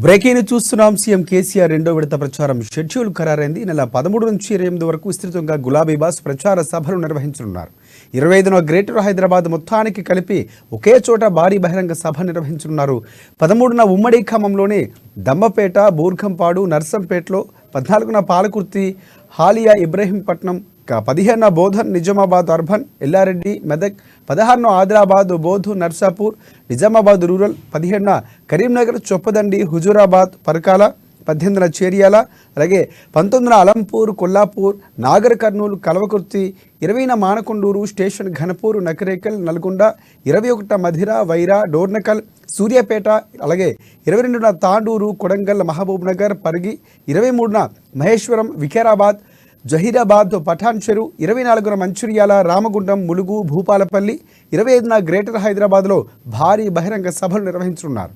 Breaking చూస్తున్నాం. CM KCR రెండో విడత ప్రచారం షెడ్యూల్ ఖరారైంది. నెల 13 నుంచి 28 వరకు విస్తృతంగా గులాబీ బాస్ ప్రచార సభలు నిర్వహించనున్నారు. 25న గ్రేటర్ హైదరాబాద్ మొత్తానికి కలిపి ఒకే చోట భారీ బహిరంగ సభ నిర్వహించనున్నారు. 13న ఉమ్మడి ఖమ్మంలోని దమ్మపేట, బూర్గంపాడు, నర్సంపేటలో, 14న పాలకుర్తి, హాలియా, ఇబ్రహీంపట్నం, 15న బోధన్, నిజామాబాద్ అర్బన్, ఎల్లారెడ్డి, మెదక్, 16న ఆదిలాబాద్, బోధు, నర్సాపూర్, నిజామాబాద్ రూరల్, 17న కరీంనగర్, చొప్పదండి, హుజూరాబాద్, పరకాల, 18న చేర్యాల, అలాగే 19న అలంపూర్, కొల్లాపూర్, నాగర్ కర్నూలు, కల్వకుర్తి, 20న మానకొండూరు స్టేషన్, ఘనపూర్, నకరేకల్, నల్గొండ, 21న మధిర, వైరా, డోర్నకల్, సూర్యాపేట, అలాగే 22న తాండూరు, కొడంగల్, మహబూబ్ నగర్, పరిగి, 23న మహేశ్వరం, వికారాబాద్, జహీరాబాద్, పఠాన్ చెరు, 24న మంచిర్యాల, రామగుండం, ములుగు, భూపాలపల్లి, 25న గ్రేటర్ హైదరాబాద్లో భారీ బహిరంగ సభలు నిర్వహించనున్నారు.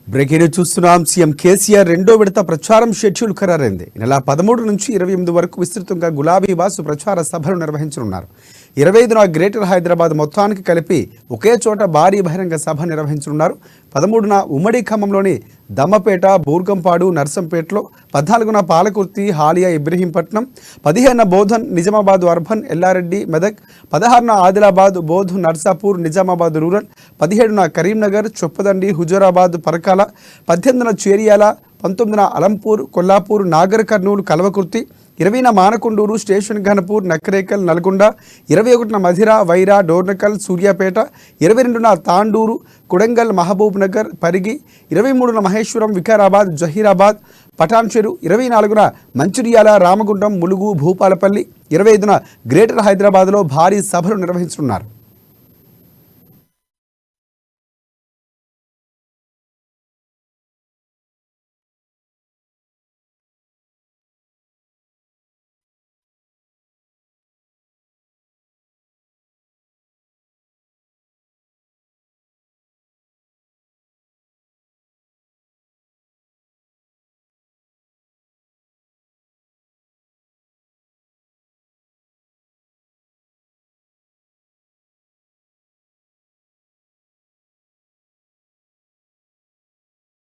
బ్రేకింగ్ చూస్తున్నాం. సీఎం కేసీఆర్ రెండో విడత ప్రచారం షెడ్యూల్ ఖరారైంది. నెల 13 నుంచి 28 వరకు విస్తృతంగా గులాబీ బాస్ ప్రచార సభలు నిర్వహించనున్నారు. 25న గ్రేటర్ హైదరాబాద్ మొత్తానికి కలిపి ఒకే చోట భారీ బహిరంగ సభ నిర్వహించనున్నారు. 13న ఉమ్మడి ఖమ్మంలోని దమ్మపేట, బూర్గంపాడు, నర్సంపేటలో, 14న పాలకుర్తి, హాలియా, ఇబ్రహీంపట్నం, 15న బోధన్, నిజామాబాద్ అర్బన్, ఎల్లారెడ్డి, మెదక్, 16న ఆదిలాబాద్, బోధు, నర్సాపూర్, నిజామాబాద్ రూరల్, 17న కరీంనగర్, చొప్పదండి, హుజూరాబాద్, పరకాల, 18న చేర్యాల, 19న అలంపూర్, కొల్లాపూర్, నాగర్ కర్నూలు, కల్వకుర్తి, 20న మానకొండూరు స్టేషన్, ఘనపూర్, నకరేకల్, నల్గొండ, 21న మధిర, వైరా, డోర్నకల్, సూర్యాపేట, 22న తాండూరు, కొడంగల్, మహబూబ్ నగర్, పరిగి, 23న మహేశ్వరం, వికారాబాద్, జహీరాబాద్, పఠాన్ చెరు, 24న మంచిర్యాల, రామగుండం, ములుగు, భూపాలపల్లి, 25న గ్రేటర్ హైదరాబాద్లో భారీ సభలు నిర్వహించనున్నారు.